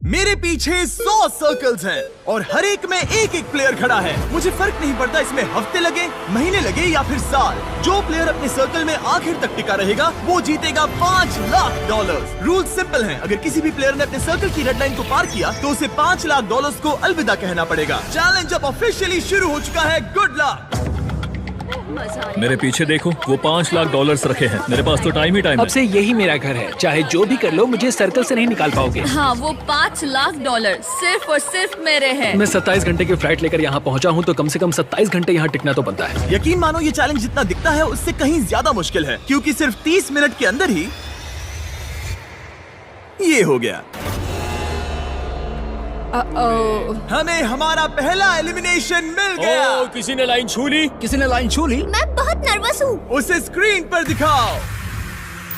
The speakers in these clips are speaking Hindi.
मेरे पीछे 100 सर्कल्स हैं और हर एक में एक एक प्लेयर खड़ा है। मुझे फर्क नहीं पड़ता इसमें हफ्ते लगे, महीने लगे या फिर साल। जो प्लेयर अपने सर्कल में आखिर तक टिका रहेगा वो जीतेगा $5 लाख। रूल सिंपल हैं। अगर किसी भी प्लेयर ने अपने सर्कल की रेड लाइन को पार किया तो उसे $5 लाख को अलविदा कहना पड़ेगा। चैलेंज अब ऑफिशियली शुरू हो चुका है। Good luck. मेरे पीछे देखो, वो $5 लाख रखे हैं। मेरे पास तो टाइम ही टाइम है। अब से यही मेरा घर है। चाहे जो भी कर लो, मुझे सर्कल से नहीं निकाल पाओगे। हाँ, वो $5 लाख सिर्फ और सिर्फ मेरे हैं। मैं 27 घंटे की फ्लाइट लेकर यहाँ पहुँचा हूँ, तो कम से कम 27 घंटे यहाँ टिकना तो बनता है। यकीन मानो ये चैलेंज जितना दिखता है उससे कहीं ज्यादा मुश्किल है, क्योंकि सिर्फ 30 मिनट के अंदर ही ये हो गया। हमें हमारा पहला एलिमिनेशन मिल गया। किसी ने लाइन छू ली। किसी ने लाइन छू ली। मैं बहुत नर्वस हूँ। उसे स्क्रीन पर दिखाओ।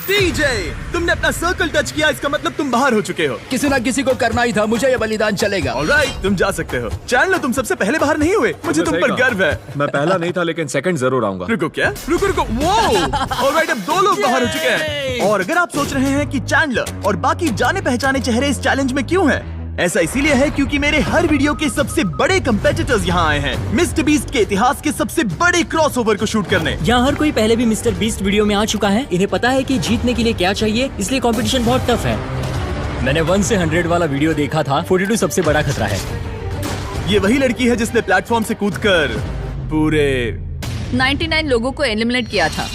टीजे, तुमने अपना सर्कल टच किया, इसका मतलब तुम बाहर हो चुके हो। किसी ना किसी को करना ही था, मुझे ये बलिदान चलेगा। ऑलराइट, तुम जा सकते हो। चैनलर, तुम सबसे पहले बाहर नहीं हुए, मुझे तुम पर गर्व है। मैं पहला नहीं था, लेकिन सेकंड जरूर आऊंगा। रुको, क्या? रुको। वो ऑलराइट, अब 2 लोग बाहर हो चुके हैं। और अगर आप सोच रहे हैं कि चैनलर और बाकी जाने पहचाने चेहरे इस चैलेंज में क्यों हैं? ऐसा इसीलिए है क्योंकि मेरे हर वीडियो के सबसे बड़े कंपेटिटर्स यहाँ आए हैं, मिस्टर बीस्ट के इतिहास के सबसे बड़े क्रॉसओवर को शूट करने। यहाँ हर कोई पहले भी मिस्टर बीस्ट वीडियो में आ चुका है। इन्हें पता है कि जीतने के लिए क्या चाहिए, इसलिए कंपटीशन बहुत टफ है। मैंने 1 से 100 वाला वीडियो देखा था। 42 सबसे बड़ा खतरा है। ये वही लड़की है जिसने प्लेटफॉर्म से कूदकर पूरे 99 लोगों को एलिमिनेट किया था।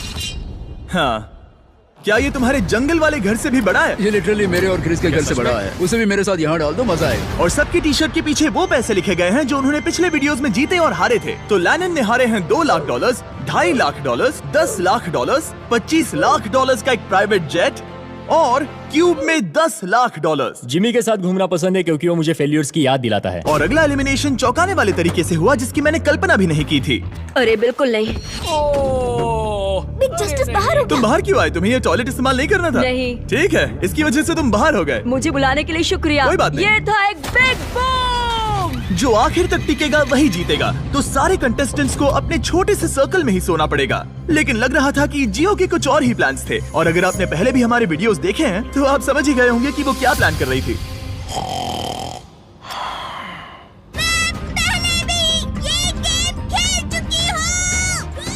हाँ, क्या ये तुम्हारे जंगल वाले घर से भी बड़ा है? ये लिटरली मेरे और क्रिस के घर से बड़ा है। उसे भी मेरे साथ यहाँ डाल दो, मजा आएगा। और सबकी टी शर्ट के पीछे वो पैसे लिखे गए हैं जो उन्होंने पिछले वीडियोस में जीते और हारे थे। तो लैनन ने हारे हैं $2 लाख, $2.5 लाख, $10 लाख, $25 लाख का एक प्राइवेट जेट और क्यूब में $10 लाख। जिमी के साथ घूमना पसंद है क्योंकि वो मुझे फेलियर्स की याद दिलाता है। और अगला एलिमिनेशन चौंकाने वाले तरीके से हुआ, जिसकी मैंने कल्पना भी नहीं की थी। अरे बिल्कुल नहीं। बिग जस्टिस बाहर हो तुम गया। बाहर क्यों आए? तुम्हें ये टॉयलेट इस्तेमाल नहीं करना था? नहीं। ठीक है, इसकी वजह से तुम बाहर हो गए। मुझे बुलाने के लिए शुक्रिया। कोई बात नहीं। ये था एक बिग बूम। जो आखिर तक टिकेगा वही जीतेगा। तो सारे कंटेस्टेंट्स को अपने छोटे से सर्कल में ही सोना पड़ेगा। लेकिन लग रहा था कि जियो के कुछ और ही प्लान्स थे। और अगर आपने पहले भी हमारे वीडियोस देखे हैं तो आप समझ ही गए होंगे कि वो क्या प्लान कर रही थी।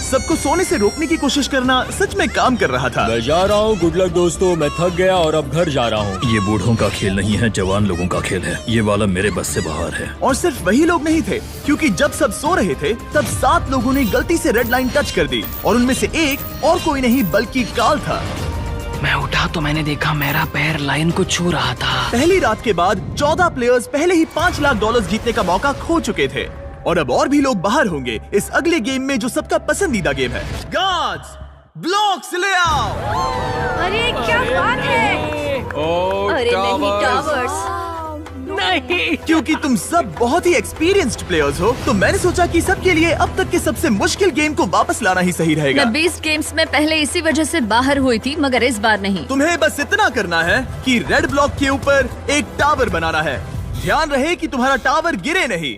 सबको सोने से रोकने की कोशिश करना सच में काम कर रहा था। मैं जा रहा हूँ। गुड लक दोस्तों, मैं थक गया और अब घर जा रहा हूँ। ये बूढ़ों का खेल नहीं है, जवान लोगों का खेल है। ये वाला मेरे बस से बाहर है। और सिर्फ वही लोग नहीं थे, क्योंकि जब सब सो रहे थे तब 7 लोगों ने गलती से रेड लाइन टच कर दी। और उनमें से एक और कोई नहीं बल्कि काल था। मैं उठा तो मैंने देखा मेरा पैर लाइन को छू रहा था। पहली रात के बाद 14 प्लेयर्स पहले ही $5 लाख जीतने का मौका खो चुके थे। और अब और भी लोग बाहर होंगे इस अगले गेम में, जो सबका पसंदीदा गेम है। गार्ड्स, ब्लॉक्स ले आओ। अरे क्या बात है। अरे नहीं, टावर्स नहीं। क्योंकि तुम सब बहुत ही एक्सपीरियंस्ड प्लेयर्स हो, तो मैंने सोचा कि सबके लिए अब तक के सबसे मुश्किल गेम को वापस लाना ही सही रहेगा। मैं 20 गेम्स में पहले इसी वजह से बाहर हुई थी, मगर इस बार नहीं। तुम्हें बस इतना करना है कि रेड ब्लॉक के ऊपर एक टावर बनाना है। ध्यान रहे कि तुम्हारा टावर गिरे नहीं।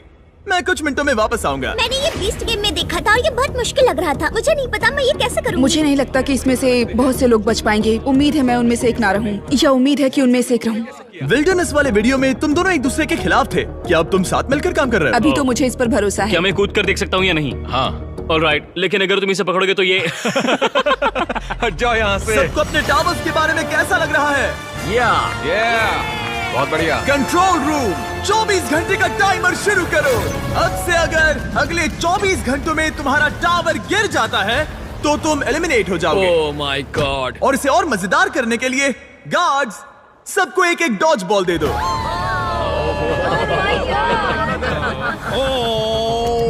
मैं कुछ मिनटों में वापस आऊंगा। मैंने ये बीस्ट गेम में देखा था और ये बहुत मुश्किल लग रहा था। मुझे नहीं पता मैं ये कैसे करूँगी। मुझे नहीं लगता कि इसमें से बहुत से लोग बच पाएंगे। उम्मीद है मैं उनमें से एक ना रहूं, या उम्मीद है कि उनमें से एक रहूं। विल्डरनेस वाले वीडियो में तुम दोनों एक दूसरे के खिलाफ थे। क्या अब तुम साथ मिलकर काम कर रहे हो? अभी तो मुझे इस पर भरोसा है। क्या मैं कूद कर देख सकता हूँ या नहीं? हाँ। ऑलराइट, लेकिन अगर तुम इसे पकड़ोगे तो ये हट जाओ यहाँ से। सबको अपने टावर्स के बारे में कैसा लग रहा है? बहुत बढ़िया। कंट्रोल रूम, 24 घंटे का टाइमर शुरू करो। अब से अगर अगले 24 घंटों में तुम्हारा टावर गिर जाता है तो तुम एलिमिनेट हो जाओगे। ओह माय गॉड। और इसे और मजेदार करने के लिए गार्ड्स, सबको एक एक डॉज बॉल दे दो।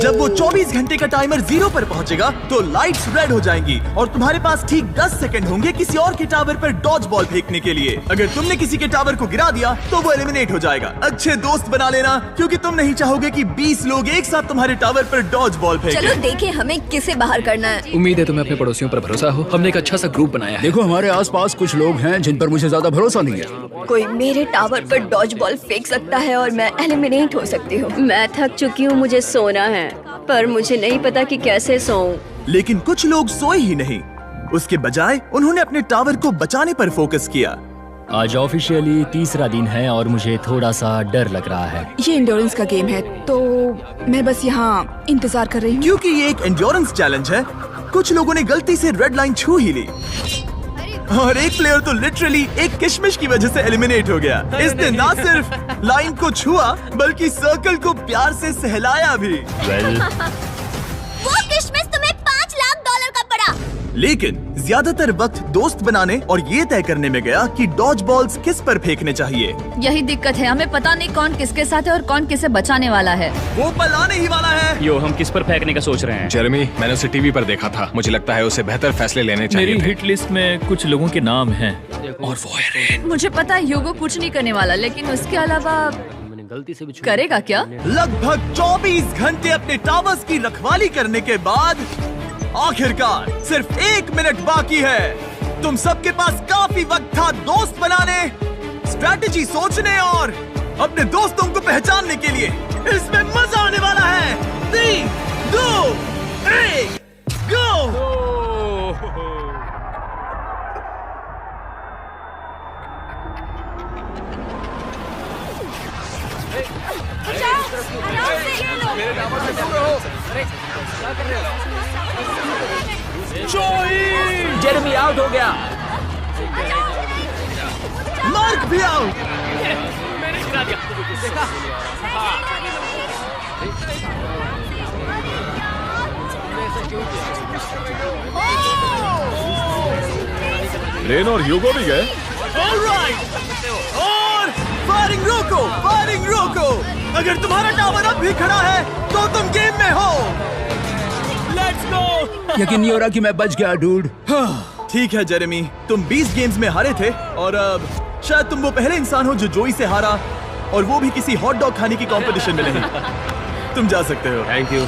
जब वो 24 घंटे का टाइमर 0 पर पहुंचेगा तो लाइट्स रेड हो जाएंगी और तुम्हारे पास ठीक 10 सेकंड होंगे किसी और के टावर पर डॉज बॉल फेंकने के लिए। अगर तुमने किसी के टावर को गिरा दिया तो वो एलिमिनेट हो जाएगा। अच्छे दोस्त बना लेना, क्योंकि तुम नहीं चाहोगे कि 20 लोग एक साथ तुम्हारे टावर पर डॉज बॉल फेंकें। चलो देखें हमें किसे बाहर करना है। उम्मीद है तुम्हें अपने पड़ोसियों पर भरोसा हो। हमने एक अच्छा सा ग्रुप बनाया है। देखो हमारे आसपास कुछ लोग हैं जिन पर मुझे ज्यादा भरोसा नहीं है। कोई मेरे टावर पर डॉज बॉल फेंक सकता है और मैं एलिमिनेट हो सकती हूँ। मैं थक चुकी हूँ, मुझे सोना है, पर मुझे नहीं पता कि कैसे सोऊं। लेकिन कुछ लोग सोए ही नहीं। उसके बजाय उन्होंने अपने टावर को बचाने पर फोकस किया। आज ऑफिशियली तीसरा दिन है और मुझे थोड़ा सा डर लग रहा है। ये इंड्योरेंस का गेम है तो मैं बस यहाँ इंतजार कर रही हूँ। क्योंकि ये एक एंड्योरेंस चैलेंज है, कुछ लोगों ने गलती से रेड लाइन छू ही ली और एक प्लेयर तो लिटरली एक किशमिश की वजह से एलिमिनेट हो गया। इसने ना सिर्फ लाइन को छुआ बल्कि सर्कल को प्यार से सहलाया भी। वो किशमिश तुम्हें $5 लाख का पड़ा। लेकिन ज्यादातर वक्त दोस्त बनाने और ये तय करने में गया कि डॉज बॉल्स किस पर फेंकने चाहिए। यही दिक्कत है, हमें पता नहीं कौन किसके साथ है और कौन किसे बचाने वाला है। वो पल आने ही वाला है। यो, हम किस पर फेंकने का सोच रहे हैं? जेरेमी, मैंने उसे टीवी पर देखा था। मुझे लगता है उसे बेहतर फैसले लेने चाहिए मेरी थे। हिट लिस्ट में कुछ लोगों के नाम हैं और वो है रेन। मुझे पता है ह्यूगो कुछ नहीं करने वाला, लेकिन उसके अलावा गलती से भी करेगा क्या? लगभग 24 घंटे अपने टावर्स की रखवाली करने के बाद आखिरकार सिर्फ 1 मिनट बाकी है। तुम सबके पास काफी वक्त था दोस्त बनाने, स्ट्रैटेजी सोचने और अपने दोस्तों को पहचानने के लिए। इसमें मजा आने वाला है। 3, 2, 1, गो! जेरेमी आउट हो गया। मार्क भी आउट। रेन और ह्यूगो भी गए। ऑलराइट, और फायरिंग रोको, फायरिंग रोको। अगर तुम्हारा टावर अब भी खड़ा है तो तुम गेम में हो। Let's go. यकीन नहीं हो रहा कि मैं बच गया डूड। ठीक है जेरेमी, तुम 20 गेम्स में हारे थे और अब शायद तुम वो पहले इंसान हो जो जोई से हारा, और वो भी किसी हॉट डॉग खाने की कंपटीशन में नहीं। तुम जा सकते हो। Thank you.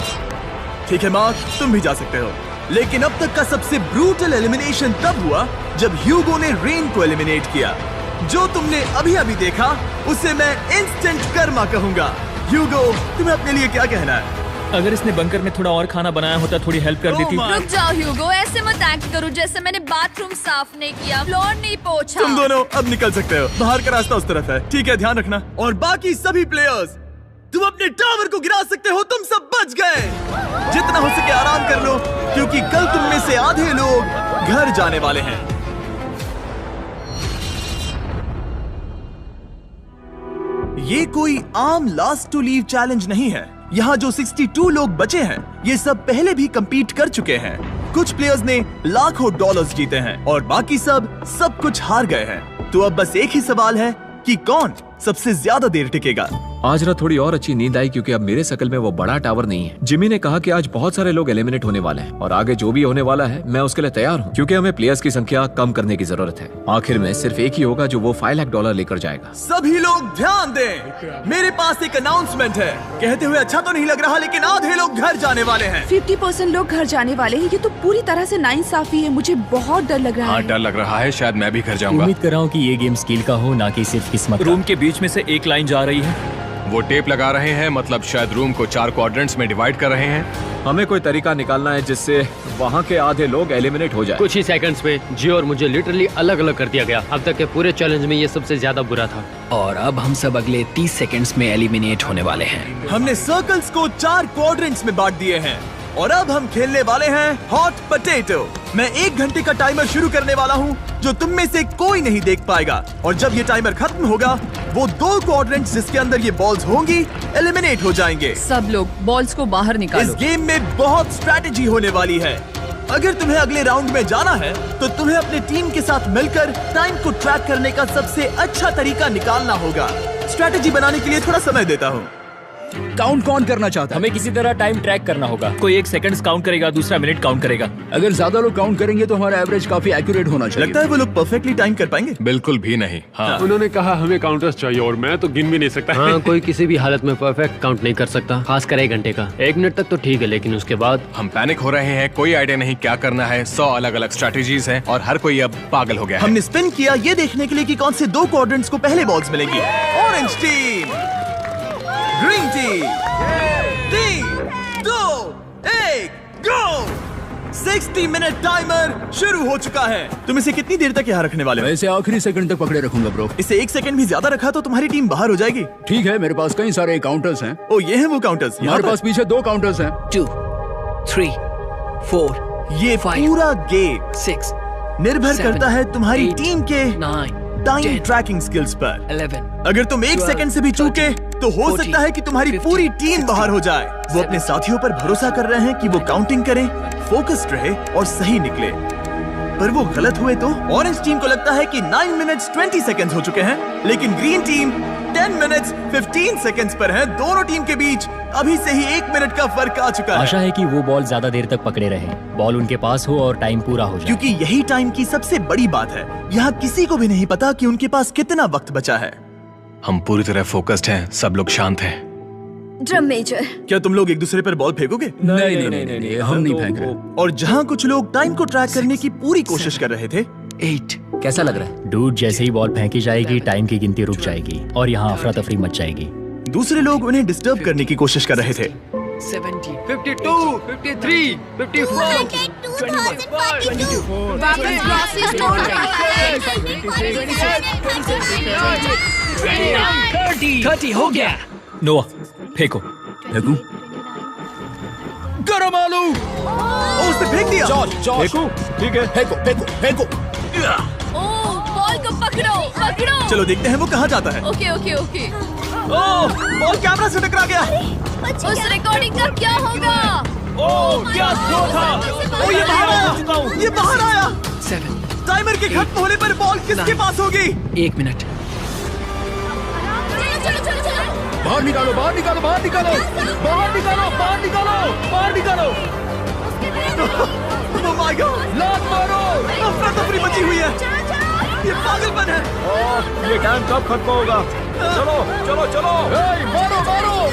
ठीक है मार्क, तुम भी जा सकते हो। लेकिन अब तक का सबसे ब्रूटल एलिमिनेशन तब हुआ जब ह्यूगो ने रेन को एलिमिनेट किया। जो तुमने अभी अभी देखा उसे मैं इंस्टेंट कर्मा कहूंगा। ह्यूगो, तुम्हें अपने लिए क्या कहना है? अगर इसने बंकर में थोड़ा और खाना बनाया होता थोड़ी हेल्प कर देती। रुक जाओ ह्यूगो, ऐसे मत एक्ट करो जैसे मैंने बाथरूम साफ नहीं किया, फ्लोर नहीं पोंछा। तुम दोनों अब निकल सकते हो। बाहर का रास्ता उस तरफ है। ठीक है, ध्यान रखना। और बाकी सभी प्लेयर्स, तुम अपने टावर को गिरा सकते हो। तुम सब बच गए। जितना हो सके आराम कर लो, क्योंकि कल तुम में से आधे लोग घर जाने वाले हैं। ये कोई आम लास्ट टू लीव चैलेंज नहीं है। यहाँ जो 62 लोग बचे हैं, ये सब पहले भी compete कर चुके हैं। कुछ प्लेयर्स ने लाखों डॉलर्स जीते हैं और बाकी सब कुछ हार गए हैं। तो अब बस एक ही सवाल है कि कौन सबसे ज्यादा देर टिकेगा। आज रात थोड़ी और अच्छी नींद आई क्योंकि अब मेरे सर्कल में वो बड़ा टावर नहीं है। जिमी ने कहा कि आज बहुत सारे लोग एलिमिनेट होने वाले हैं और आगे जो भी होने वाला है मैं उसके लिए तैयार हूँ, क्योंकि हमें प्लेयर्स की संख्या कम करने की जरूरत है। आखिर में सिर्फ एक ही होगा जो वो $5 लाख लेकर जाएगा। सभी लोग ध्यान दें, मेरे पास एक अनाउंसमेंट है। कहते हुए अच्छा तो नहीं लग रहा, लेकिन आधे लोग घर जाने वाले हैं। 50% लोग घर जाने वाले हैं। ये तो पूरी तरह से नाइंसाफी है। मुझे बहुत डर लग रहा हाँ, है। डर लग रहा है। शायद मैं भी घर जाऊंगा। उम्मीद कर रहा हूँ कि ये गेम स्किल का हो, ना कि सिर्फ किस्मत का। रूम के बीच में से एक लाइन जा रही है। वो टेप लगा रहे हैं, मतलब शायद रूम को 4 क्वाड्रेंट्स में डिवाइड कर रहे हैं। हमें कोई तरीका निकालना है जिससे वहाँ के आधे लोग एलिमिनेट हो जाए। कुछ ही सेकंड्स में जी और मुझे लिटरली अलग अलग कर दिया गया। अब तक के पूरे चैलेंज में ये सबसे ज्यादा बुरा था। और अब हम सब अगले 30 सेकंड्स में एलिमिनेट होने वाले हैं। हमने सर्कल्स को 4 क्वाड्रेंट्स में बांट दिए हैं और अब हम खेलने वाले हैं हॉट पोटैटो। मैं 1 घंटे का टाइमर शुरू करने वाला हूँ जो तुम में से कोई नहीं देख पाएगा, और जब ये टाइमर खत्म होगा वो 2 क्वाड्रेंट्स जिसके अंदर ये बॉल्स होंगी एलिमिनेट हो जाएंगे। सब लोग बॉल्स को बाहर इस निकालो। गेम में बहुत स्ट्रैटेजी होने वाली है। अगर तुम्हें अगले राउंड में जाना है तो तुम्हें अपने टीम के साथ मिलकर टाइम को ट्रैक करने का सबसे अच्छा तरीका निकालना होगा। स्ट्रैटेजी बनाने के लिए थोड़ा समय देता हूँ। काउंट कौन करना चाहता है? हमें किसी तरह टाइम ट्रैक करना होगा। कोई 1 सेकंड्स काउंट करेगा, दूसरा मिनट काउंट करेगा। अगर ज्यादा लोग काउंट करेंगे तो हमारा एवरेज काफी एक्यूरेट होना चाहिए। लगता है वो लोग परफेक्टली टाइम कर पाएंगे। बिल्कुल भी नहीं। हाँ, उन्होंने कहा हमें काउंटर्स चाहिए और मैं तो गिन भी नहीं सकता। हाँ, कोई किसी भी हालत में परफेक्ट काउंट नहीं कर सकता, खासकर 1 घंटे का। 1 मिनट तक तो ठीक है, लेकिन उसके बाद हम पैनिक हो रहे हैं। कोई आइडिया नहीं क्या करना है। 100 अलग अलग स्ट्रैटेजीज हैं और हर कोई अब पागल हो गया है। हमने स्पिन किया ये देखने के लिए कि कौन से 2 क्वाड्रेंट्स को पहले बॉल्स मिलेंगी। Orange team, green team. 3, 2, 1, गो। 60 मिनट टाइमर शुरू हो चुका है। तुम इसे कितनी देर तक यहाँ रखने वाले हो? मैं इसे आखिरी सेकंड तक पकड़े रखूंगा ब्रो। इसे 1 सेकंड भी ज्यादा रखा तो तुम्हारी टीम बाहर हो जाएगी। ठीक है, मेरे पास कई सारे काउंटर्स हैं। ओ ये हैं वो काउंटर्स। हमारे पास पीछे 2 काउंटर्स हैं। 2, 3, 4, ये 5, पूरा गेम 6 निर्भर 7, करता है तुम्हारी 8, टीम के 9, टाइम 10, ट्रैकिंग स्किल्स पर। 11। अगर तुम 1 सेकंड से भी चूके तो हो 14, सकता है कि तुम्हारी 15, पूरी टीम बाहर हो जाए। वो 7, अपने साथियों पर भरोसा कर रहे हैं कि वो काउंटिंग करें, फोकस्ड रहे और सही निकले, पर वो गलत हुए तो? ऑरेंज टीम को लगता है कि 9 मिनट्स 20 सेकंड्स हो चुके हैं, लेकिन ग्रीन टीम 10 मिनट्स 15 सेकंड्स पर है। दोनों टीम के बीच अभी से ही 1 मिनट का फर्क आ चुका है। आशा है कि वो बॉल ज्यादा देर तक पकड़े रहे, बॉल उनके पास हो और टाइम पूरा हो जाए। क्योंकि यही टाइम की सबसे बड़ी बात है। यहाँ किसी को भी नहीं पता कि उनके पास कितना वक्त बचा है। हम पूरी तरह फोकस्ड हैं, सब लोग शांत हैं। ड्रम मेजर, क्या तुम लोग एक दूसरे पर बॉल फेंकोगे? नहीं, हम नहीं फेंक रहे। और जहाँ कुछ लोग टाइम को ट्रैक करने की पूरी कोशिश कर रहे थे, 8। कैसा लग रहा है? डूड, जैसे ही बॉल फेंकी जाएगी टाइम की गिनती रुक जाएगी और यहाँ अफरा तफरी मच जाएगी। दूसरे लोग उन्हें डिस्टर्ब करने की कोशिश कर रहे थे। 70, 52, 53, 54, 30 हो गया। नोआ फेंको। फेंकूं? गरम आलू। ओ, उसने फेंक दिया। फेंकू? ठीक है, फेंको। ओ, बॉल को पकड़ो। चलो देखते हैं वो कहाँ जाता है। ओके। ओह, बॉल कैमरा से टकरा गया। उस रिकॉर्डिंग का क्या होगा? क्या थ्रो था? ओ, ये बाहर आया। 7। टाइमर के खत्म होने पर बॉल किसके पास होगी? 1 मिनट। चलो। बाहर निकालो। Oh my God! लात मारो। अफरा तफरी मची हुई है। ये पागलपन है। ये टाइम कब खत्म होगा? चलो।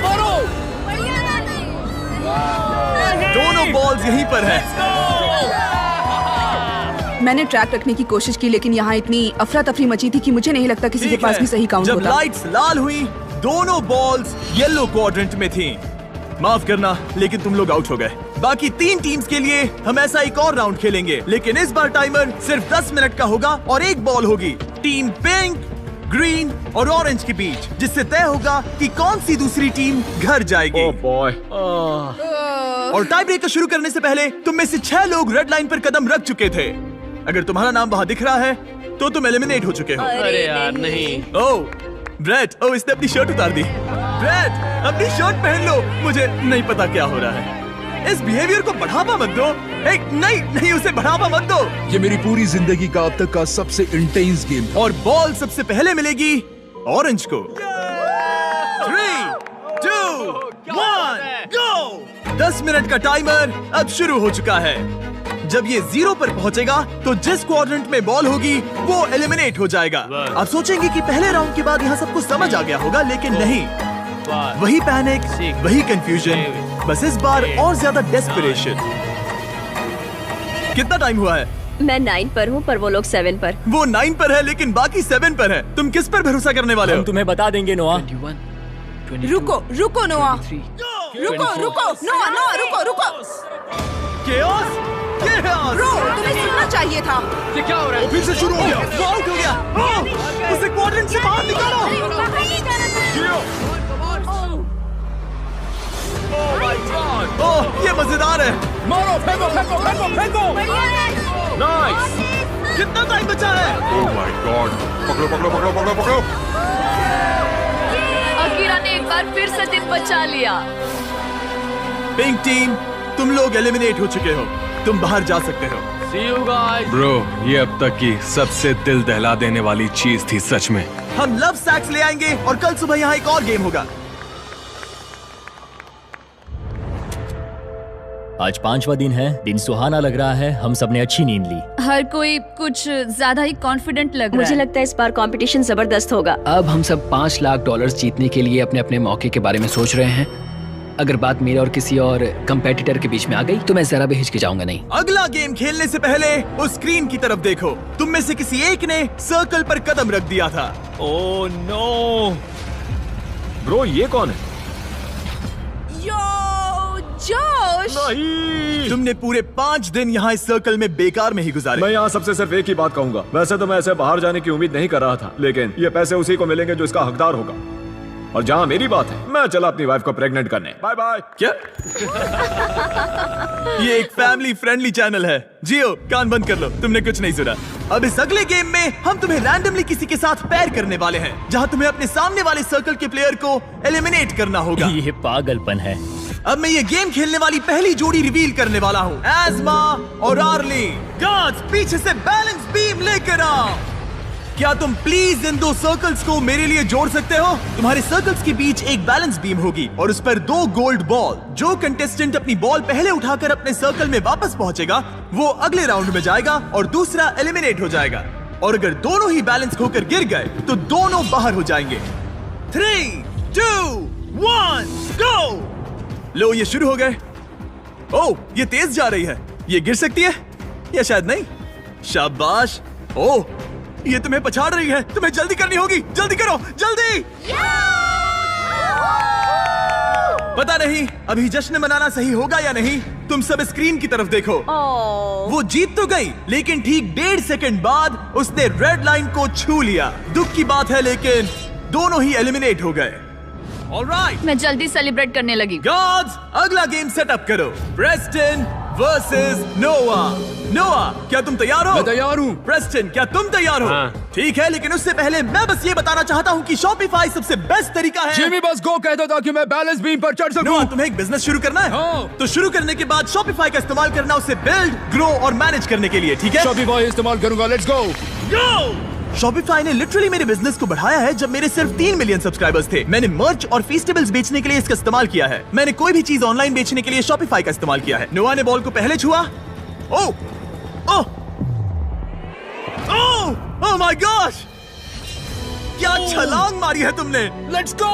मारो। दोनों बॉल्स यहीं पर हैं। मैंने ट्रैक रखने की कोशिश की, लेकिन यहाँ इतनी अफरा तफरी मची थी कि मुझे नहीं लगता किसी के ठीक पास है। भी सही काउंट जब होता। लाइट्स लाल हुई, दोनों बॉल्स येलो क्वाड्रेंट में थीं। माफ करना, लेकिन तुम लोग आउट हो गए। बाकी 3 टीम्स के लिए हम ऐसा एक और राउंड खेलेंगे, लेकिन इस बार टाइमर सिर्फ 10 मिनट का होगा और 1 बॉल होगी टीम पिंक, ग्रीन और ऑरेंज के बीच, जिससे तय होगा कि कौन सी दूसरी टीम घर जाएगी। Oh boy. और टाई ब्रेकर शुरू करने से पहले तुम में से 6 लोग रेड लाइन पर कदम रख चुके थे। अगर तुम्हारा नाम वहां दिख रहा है तो तुम एलिमिनेट हो चुके हो। अरे यार नहीं। ओह ब्रेट, ओह इसने अपनी शर्ट उतार दी। ब्रेट, अपनी शर्ट पहन लो। मुझे नहीं पता क्या हो रहा है। इस बिहेवियर को बढ़ावा मत दो। नहीं, उसे बढ़ावा मत दो। ये मेरी पूरी जिंदगी का अब तक का सबसे इंटेंस गेम। और बॉल सबसे पहले मिलेगी ऑरेंज को। 3, 2, 1, गो। 10 मिनट का टाइमर अब शुरू हो चुका है। जब ये 0 पर पहुंचेगा तो जिस क्वाड्रेंट में बॉल होगी वो एलिमिनेट हो जाएगा। आप सोचेंगे कि पहले राउंड के बाद यहाँ सब कुछ समझ आ गया होगा, लेकिन नहीं। वही पैनिक, वही कंफ्यूजन, बस इस बार और ज्यादा डेस्परेशन। कितना टाइम हुआ है? मैं 9 पर हूँ, पर वो लोग 7 पर। वो 9 पर है लेकिन बाकी 7 पर है। तुम किस पर भरोसा करने वाले हो? हम तुम्हें बता देंगे नोआ। 21, 22, रुको नोआ। 23, रुको। केओस? ब्रो, तुम्हें सुनना चाहिए था। ये क्या हो रहा है? फिर से शुरू हो गया। वो आउट हो गया। उसे क्वाड्रेंट से बाहर निकालो। ओह, ये मजेदार है। मारो, फेंको। नाइस। कितना टाइम बचा है? Oh my God. पकड़ो। अकीरा ने एक बार फिर से दिन बचा लिया। पिंक टीम, तुम लोग एलिमिनेट हो चुके हो। तुम बाहर जा सकते हो। See you guys. ब्रो, ये अब तक की सबसे दिल दहला देने वाली चीज थी सच में। हम लव सैक्स ले आएंगे और कल सुबह यहाँ एक और गेम होगा। आज 5वां दिन है। दिन सुहाना लग रहा है। हम सब ने अच्छी नींद ली। हर कोई कुछ ज्यादा ही कॉन्फिडेंट लग रहा मुझे है। लगता है इस बार कंपटीशन जबरदस्त होगा। अब हम सब $5 लाख जीतने के लिए अपने अपने मौके के बारे में सोच रहे हैं। अगर बात मेरे और किसी और कंपेटिटर के बीच में आ गई तो मैं जरा भी हिचकिचाऊंगा नहीं। अगला गेम खेलने से पहले उस स्क्रीन की तरफ देखो। तुम में से किसी एक ने सर्कल पर कदम रख दिया था। Oh no. ब्रो, ये कौन है? जो जोश। तुमने पूरे 5 दिन यहाँ इस सर्कल में बेकार में ही गुजारे। मैं यहाँ सबसे सिर्फ एक ही बात कहूंगा, वैसे तो मैं ऐसे बाहर जाने की उम्मीद नहीं कर रहा था, लेकिन ये पैसे उसी को मिलेंगे जो इसका हकदार होगा। और जहाँ मेरी बात है, मैं चला अपनी वाइफ को प्रेग्नेंट करने। Bye bye. क्या? ये एक फैमिली फ्रेंडली चैनल है। जियो, कान बंद कर लो, तुमने कुछ नहीं सुना। अब इस अगले गेम में हम तुम्हें रैंडमली किसी के साथ पैर करने वाले हैं, जहाँ तुम्हें अपने सामने वाले सर्कल के प्लेयर को एलिमिनेट करना होगा। ये पागलपन है। अब मैं ये गेम खेलने वाली पहली जोड़ी रिवील करने वाला हूँ, एज़मा और आर्ली। गार्ड्स, पीछे से बैलेंस बीम लेकर आओ। क्या तुम प्लीज इन 2 सर्कल्स को मेरे लिए जोड़ सकते हो? तुम्हारे सर्कल्स के बीच एक बैलेंस बीम होगी और उस पर 2 गोल्ड बॉल। जो कंटेस्टेंट अपनी बॉल पहले उठाकर अपने सर्कल में वापस पहुंचेगा, वो अगले राउंड में जाएगा और दूसरा एलिमिनेट हो जाएगा। और अगर दोनों ही बैलेंस होकर गिर गए तो दोनों बाहर हो जाएंगे। 3, 2, 1, गो। लो, ये शुरू हो गए। ओह, ये तेज जा रही है। ये गिर सकती है या शायद नहीं। शाबाश। ओह, ये तुम्हें पछाड़ रही है। तुम्हें जल्दी करनी होगी। जल्दी करो, जल्दी। पता नहीं अभी जश्न मनाना सही होगा या नहीं। तुम सब स्क्रीन की तरफ देखो। वो जीत तो गई, लेकिन ठीक 1.5 सेकंड बाद उसने रेड लाइन को छू लिया। दुख की बात है, लेकिन दोनों ही एलिमिनेट हो गए। ऑलराइट, मैं जल्दी सेलिब्रेट करने लगी। गॉड्स, अगला गेम सेटअप करो। प्रेस्टन वर्सेस नोआ। नोआ, क्या तुम तैयार हो? मैं तैयार हूँ। प्रेस्टन, क्या तुम तैयार हो? हाँ। ठीक है, लेकिन उससे पहले मैं बस ये बताना चाहता हूँ कि शॉपिफाई सबसे बेस्ट तरीका है। जिमी बस गो कह दो ताकि मैं बैलेंस बीम पर चढ़ सकूं। नोआ, तुम्हें एक बिजनेस शुरू करना है। हाँ। तो शुरू करने के बाद शॉपिफाई का इस्तेमाल करना, उसे बिल्ड, ग्रो और मैनेज करने के लिए, ठीक है? शॉपिफाई इस्तेमाल करूंगा। Let's go. शॉपिफाई ने लिटरली मेरे बिजनेस को बढ़ाया है। जब मेरे सिर्फ 3 मिलियन सब्सक्राइबर्स थे, मैंने मर्च और फेस्टिवल्स बेचने के लिए इसका इस्तेमाल किया है। मैंने कोई भी चीज ऑनलाइन बेचने के लिए शॉपिफाई का इस्तेमाल किया है। नोआ ने बॉल को पहले छुआ। ओह, ओह, ओह, ओह माय गॉश, क्या छलांग मारी है तुमने। Let's go.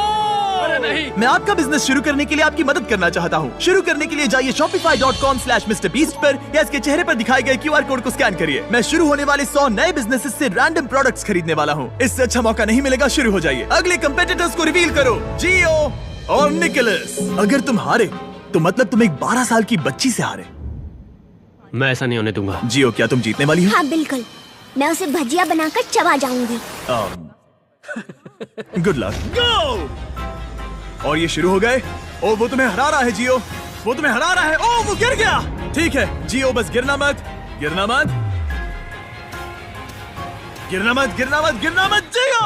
अरे नहीं। मैं आपका बिजनेस शुरू करने के लिए आपकी मदद करना चाहता हूँ। शुरू करने के लिए जाइए shopify.com/MrBeast पर या इसके चेहरे पर दिखाए गए QR कोड को स्कैन करिए। मैं शुरू होने वाले 100 नए बिजनेसेस से रैंडम प्रोडक्ट्स खरीदने वाला हूँ। इससे अच्छा मौका नहीं मिलेगा। शुरू हो जाइए। अगले कंपेटिटर्स को रिवील करो, जियो और निकोलस। अगर तुम हारे तो मतलब तुम एक 12 साल की बच्ची से हारे। मैं ऐसा नहीं होने दूंगा। जियो, क्या तुम जीतने वाली हो? हाँ बिल्कुल, मैं उसे भजिया बनाकर चबा जाऊंगी। Good luck. गो। और ये शुरू हो गए। ओ, वो तुम्हें हरा रहा है जियो, वो तुम्हें हरा रहा है। ओ, वो गिर गया। ठीक है जियो, बस गिरना मत, गिरना मत, गिरना मत, गिरना मत, गिरना मत। जियो,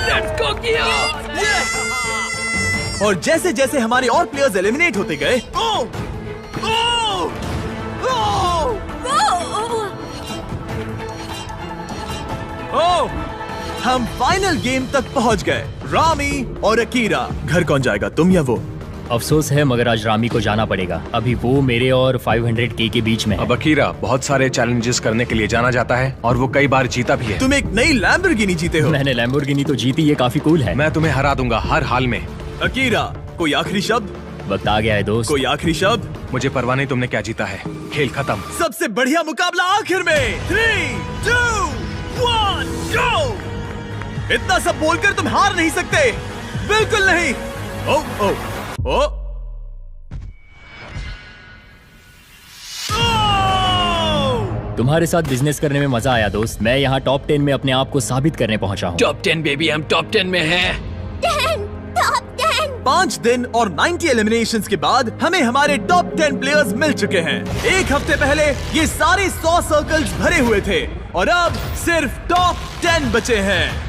लेट्स गो किया। और जैसे जैसे हमारे और प्लेयर्स एलिमिनेट होते गए, ओ, ओ, ओ, हम फाइनल गेम तक पहुंच गए। रामी और अकीरा। घर कौन जाएगा, तुम या वो? अफसोस है, मगर आज रामी को जाना पड़ेगा। अभी वो मेरे और 500K के बीच में है। अब अकीरा बहुत सारे चैलेंजेस करने के लिए जाना जाता है और वो कई बार जीता भी है। तुम एक नई लैम्बोर्गिनी जीते हो। मैंने लैम्बोर्गिनी तो जीती, ये काफी कूल है। मैं तुम्हें हरा दूंगा हर हाल में। अकीरा, कोई आखिरी शब्द? वक्त आ गया है दोस्त। कोई आखिरी शब्द? मुझे परवाह नहीं तुमने क्या जीता है। खेल खत्म। सबसे बढ़िया मुकाबला आखिर में। 3, 2, 1, गो। इतना सब बोलकर तुम हार नहीं सकते, बिल्कुल नहीं। ओ, ओ, ओ, तुम्हारे साथ बिजनेस करने में मजा आया दोस्त। मैं यहाँ टॉप 10 में अपने आप को साबित करने पहुंचा हूँ। टॉप 10 बेबी, हम टॉप 10 में हैं। 5 दिन और 90 एलिमिनेशंस के बाद हमें हमारे टॉप 10 प्लेयर्स मिल चुके हैं। एक हफ्ते पहले ये सारे 100 सर्कल्स भरे हुए थे और अब सिर्फ टॉप 10 बचे हैं।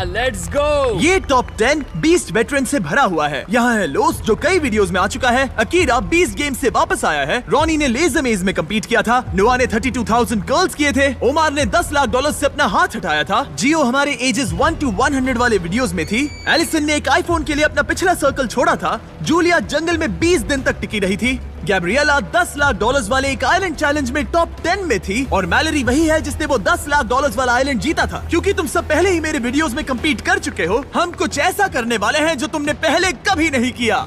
Let's go. ये टॉप 10 बीस्ट वेटरन से भरा हुआ है। यहाँ है लोस, जो कई वीडियोस में आ चुका है। अकीरा 20 गेम से वापस आया है। रॉनी ने लेजर मेज में कम्पीट किया था। नोआ ने 32,000 कर्ल्स किए थे। ओमार ने $10 लाख से अपना हाथ हटाया था। जियो हमारे एजेस 1 to 100 वाले वीडियोस में थी। एलिसन ने एक आईफोन के लिए अपना पिछला सर्कल छोड़ा था। जूलिया जंगल में 20 दिन तक टिकी रही थी। गैब्रिएला $10 लाख वाले एक आइलैंड चैलेंज में टॉप 10 में थी। और मैलरी वही है जिसने वो $10 लाख वाला आइलैंड जीता था। क्योंकि तुम सब पहले ही मेरे वीडियोस में कम्पीट कर चुके हो, हम कुछ ऐसा करने वाले हैं जो तुमने पहले कभी नहीं किया।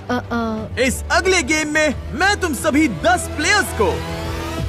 इस अगले गेम में मैं तुम सभी 10 प्लेयर्स को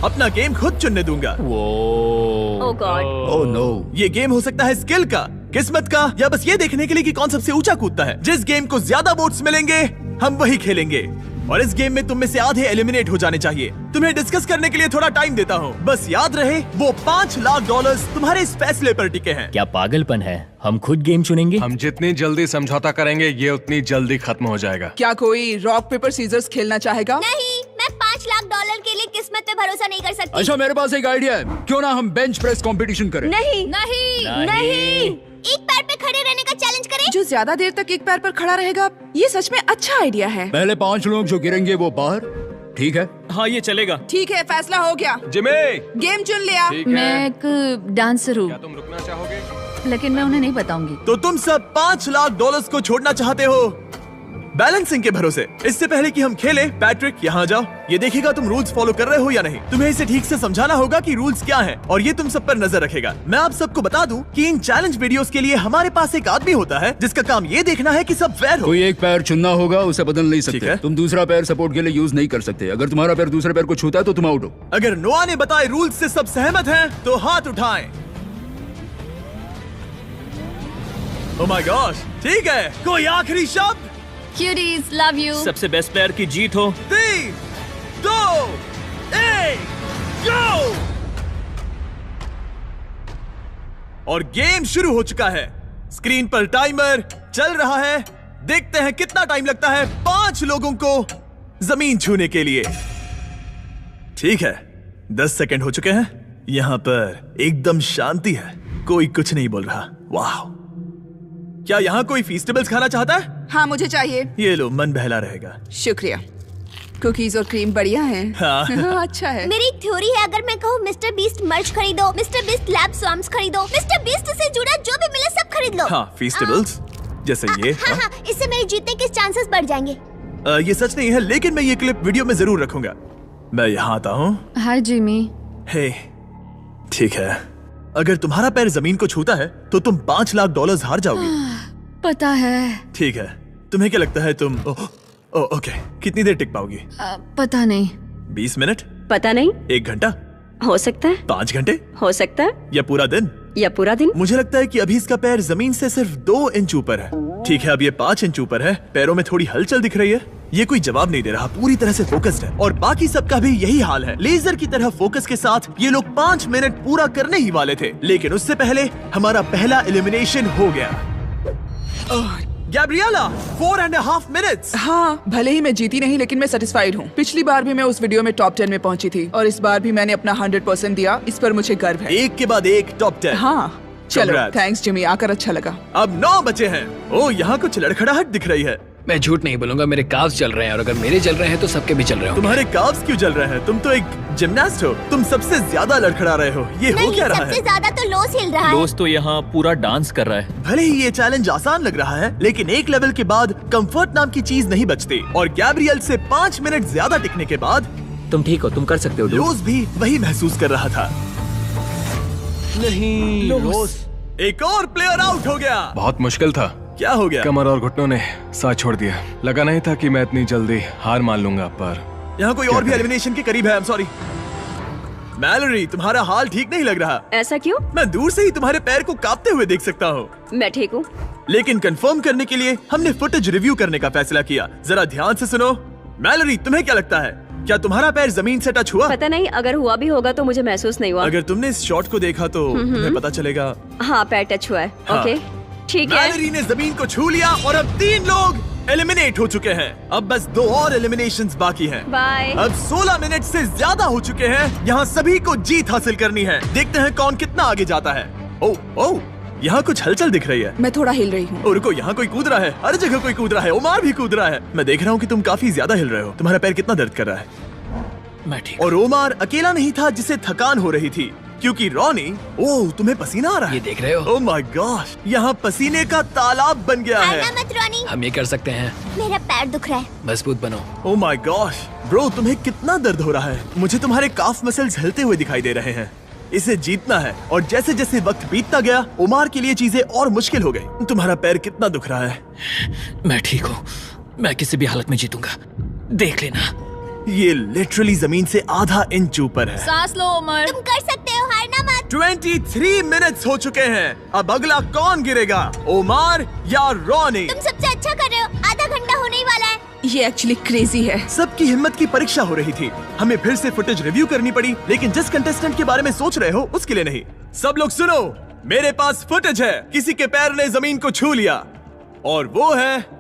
अपना गेम खुद चुनने दूंगा। Oh god. Oh no. ये गेम हो सकता है स्किल का, किस्मत का, या बस ये देखने के लिए कि कौन सबसे ऊंचा कूदता है। जिस गेम को ज्यादा वोट्स मिलेंगे हम वही खेलेंगे। और इस गेम में तुम में से आधे एलिमिनेट हो जाने चाहिए। तुम्हें डिस्कस करने के लिए थोड़ा टाइम देता हूँ। बस याद रहे वो $5 लाख तुम्हारे इस फैसले पर टिके हैं। क्या पागलपन है? हम खुद गेम चुनेंगे। हम जितनी जल्दी समझौता करेंगे ये उतनी जल्दी खत्म हो जाएगा। क्या कोई रॉक पेपर सीजर्स खेलना चाहेगा? नहीं, मैं $5 लाख के लिए किस्मत पे भरोसा नहीं कर सकती। अच्छा, मेरे पास एक आइडिया है। क्यों ना हम बेंच प्रेस कंपटीशन करें? नहीं नहीं नहीं। एक पैर पे खड़े रहने का चैलेंज करें। जो ज्यादा देर तक एक पैर पर खड़ा रहेगा, ये सच में अच्छा आइडिया है। पहले 5 लोग जो गिरेंगे वो बाहर, ठीक है? हाँ, ये चलेगा। ठीक है, फैसला हो गया। जिमी, गेम चुन लिया। मैं एक डांसर हूँ, तुम रुकना चाहोगे? लेकिन मैं उन्हें नहीं बताऊंगी। तो तुम सब $5 लाख को छोड़ना चाहते हो बैलेंसिंग के भरोसे। इससे पहले कि हम खेले, पैट्रिक यहाँ जाओ। ये देखेगा तुम रूल्स फॉलो कर रहे हो या नहीं। तुम्हें इसे ठीक से समझाना होगा कि रूल्स क्या हैं, और ये तुम सब पर नजर रखेगा। मैं आप सबको बता दूं कि इन चैलेंज वीडियोस के लिए हमारे पास एक आदमी होता है जिसका काम ये देखना है कि सब फेयर हो। कोई एक पैर चुनना होगा, उसे बदल नहीं ठीक सकते। है। तुम दूसरा पैर सपोर्ट के लिए यूज नहीं कर सकते। अगर तुम्हारा पैर दूसरे पैर को छूता है तो तुम आउट हो। अगर नोआ ने बताए रूल्स से सब सहमत हैं, तो हाथ उठाएं। ओह माय गॉश, ठीक है। कोई आखिरी शब्द? Cuties, love you. सबसे बेस्ट प्लेयर की जीत हो। 3, 2, 1, गो! और गेम शुरू हो चुका है। स्क्रीन पर टाइमर चल रहा है। देखते हैं कितना टाइम लगता है 5 लोगों को जमीन छूने के लिए। ठीक है, 10 सेकंड हो चुके हैं। यहां पर एकदम शांति है, कोई कुछ नहीं बोल रहा। वाह! क्या यहाँ कोई फीस्टेबल्स खाना चाहता है? हाँ, मुझे चाहिए। ये लो, मन बहला रहेगा। शुक्रिया। कुकीज और क्रीम बढ़िया हैं। हाँ। अच्छा है। मेरी एक थ्योरी है, अगर मैं कहूँ मिस्टर बीस्ट मर्च खरीदो, मिस्टर बीस्ट लैब स्वाम्स खरीदो, मिस्टर बीस्ट से जुड़ा जो भी मिले सब खरीद लो। हाँ, फीस्टेबल्स जैसे ये। हाँ, इससे मेरे जीतने के चांसेस बढ़ जाएंगे। ये सच नहीं है, लेकिन मैं ये क्लिप वीडियो में जरूर रखूंगा। मैं यहाँ आता हूँ। हाय जिमी। हे, ठीक है। अगर तुम्हारा पैर जमीन को छूता है तो तुम $5 लाख हार जाओगे। पता है। ठीक है, तुम्हें क्या लगता है तुम ओके, कितनी देर टिक पाओगी? पता नहीं। 20 मिनट? पता नहीं। 1 घंटा? हो सकता है। 5 घंटे? हो सकता है। या पूरा दिन? या पूरा दिन। मुझे लगता है कि अभी इसका पैर जमीन से सिर्फ 2 इंच ऊपर है। ठीक है, अब ये 5 इंच ऊपर है। पैरों में थोड़ी हलचल दिख रही है। ये कोई जवाब नहीं दे रहा, पूरी तरह से फोकस्ड है। और बाकी सबका भी यही हाल है। लेजर की तरह फोकस के साथ ये लोग 5 मिनट पूरा करने ही वाले थे, लेकिन उससे पहले हमारा पहला एलिमिनेशन हो गया। Gabriela, 4.5 minutes. हाँ, भले ही मैं जीती नहीं, लेकिन मैं सेटिस्फाइड हूँ। पिछली बार भी मैं उस वीडियो में टॉप 10 में पहुंची थी, और इस बार भी मैंने अपना 100% दिया। इस पर मुझे गर्व है। एक के बाद एक टॉप 10। हाँ, चलो, Congrats. थैंक्स जिमी, आकर अच्छा लगा। अब 9 बचे हैं। ओ, यहाँ कुछ लड़खड़ाहट दिख रही है। मैं झूठ नहीं बोलूंगा, मेरे काव्स चल रहे हैं, और अगर मेरे चल रहे हैं तो सबके भी चल रहे होंगे। तुम्हारे काव्स क्यों चल रहे हैं? तुम तो एक जिमनास्ट हो। तुम सबसे ज्यादा लड़खड़ा रहे हो। ये हो क्या रहा है? सबसे ज्यादा तो लोस हिल रहा है। लोस तो यहाँ पूरा डांस कर रहा है। भले ही ये चैलेंज आसान लग रहा है, लेकिन एक लेवल के बाद कंफर्ट नाम की चीज नहीं बचती। और गैब्रियल से 5 मिनट ज्यादा टिकने के बाद तुम ठीक हो, तुम कर सकते हो। लोस भी वही महसूस कर रहा था। नहीं, लोस। एक और प्लेयर आउट हो गया। बहुत मुश्किल था। क्या हो गया? कमर और घुटनों ने साथ छोड़ दिया। लगा नहीं था कि मैं इतनी जल्दी हार मान लूंगा, पर यहाँ कोई और भी एलिमिनेशन के करीब है। I'm sorry। मैलोरी, तुम्हारा हाल ठीक नहीं लग रहा। ऐसा क्यों? मैं दूर से ही तुम्हारे पैर को कांपते हुए देख सकता हूँ। मैं ठीक हूँ। लेकिन कंफर्म करने के लिए हमने फुटेज रिव्यू करने का फैसला किया। जरा ध्यान से सुनो। मैलोरी, तुम्हें क्या लगता है, क्या तुम्हारा पैर जमीन से टच हुआ? पता नहीं, अगर हुआ भी होगा तो मुझे महसूस नहीं हुआ। अगर तुमने इस शॉट को देखा तो तुम्हें पता चलेगा। हाँ, पैर टच हुआ है। हाँ। ओके, ठीक है। मैलोरी ने जमीन को छू लिया और अब 3 लोग एलिमिनेट हो चुके हैं। अब बस 2 और एलिमिनेशंस बाकी हैं। बाय। अब 16 मिनट से ज्यादा हो चुके हैं। यहाँ सभी को जीत हासिल करनी है। देखते हैं कौन कितना आगे जाता है। ओह, यहाँ कुछ हलचल दिख रही है। मैं थोड़ा हिल रही हूँ। रुको, यहाँ कोई कूद रहा है। हर जगह कोई कूद रहा है। ओमार भी कूद रहा है। मैं देख रहा हूँ कि तुम काफी ज्यादा हिल रहे हो। तुम्हारा पैर कितना दर्द कर रहा है? मैं ठीक। और ओमार अकेला नहीं था जिसे थकान हो रही थी, क्योंकि रॉनी, ओह, तुम्हें पसीना आ रहा है। ये देख रहे हो? ओह माय गॉश, यहाँ पसीने का तालाब बन गया है। आना मत रॉनी। हम ये कर सकते हैं। मेरा पैर दुख रहा है। मजबूत बनो। ओह माय गॉश, ब्रो, तुम्हें कितना दर्द हो रहा है? मुझे तुम्हारे काफ मसल्स हिलते हुए दिखाई दे रहे हैं। इसे जीतना है। और जैसे जैसे वक्त बीतता गया, ओमार के लिए चीजें और मुश्किल हो गई। तुम्हारा पैर कितना दुख रहा है? मैं ठीक हूँ, मैं किसी भी हालत में जीतूंगा, देख लेना। ये लिटरली जमीन से आधा इंच ऊपर है। सांस लो उमर। तुम कर सकते हो, हारना मत। 23 मिनट्स हो चुके हैं। अब अगला कौन गिरेगा, ओमार या रॉनी? तुम सबसे अच्छा कर रहे हो। आधा घंटा होने ही वाला है। ये एक्चुअली क्रेजी है। सबकी हिम्मत की परीक्षा हो रही थी। हमें फिर से फुटेज रिव्यू करनी पड़ी, लेकिन जिस कंटेस्टेंट के बारे में सोच रहे हो उसके लिए नहीं। सब लोग सुनो, मेरे पास फुटेज है। किसी के पैर ने जमीन को छू लिया और वो है,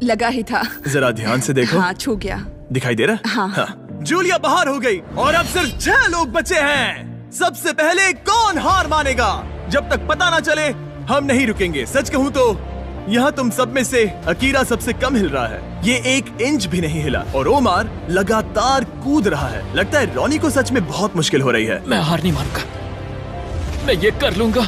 लगा ही था। जरा ध्यान से देखो। हाँ, छू गया। दिखाई दे रहा? हाँ। जूलिया बाहर हो गई और अब सिर्फ 6 लोग बचे हैं। सबसे पहले कौन हार मानेगा? जब तक पता ना चले हम नहीं रुकेंगे। सच कहूँ तो यहाँ तुम सब में से अकीरा सबसे कम हिल रहा है। ये 1 इंच भी नहीं हिला और ओमार लगातार कूद रहा है। लगता है रॉनी को सच में बहुत मुश्किल हो रही है। मैं हार नहीं मानूंगा, मैं ये कर लूंगा।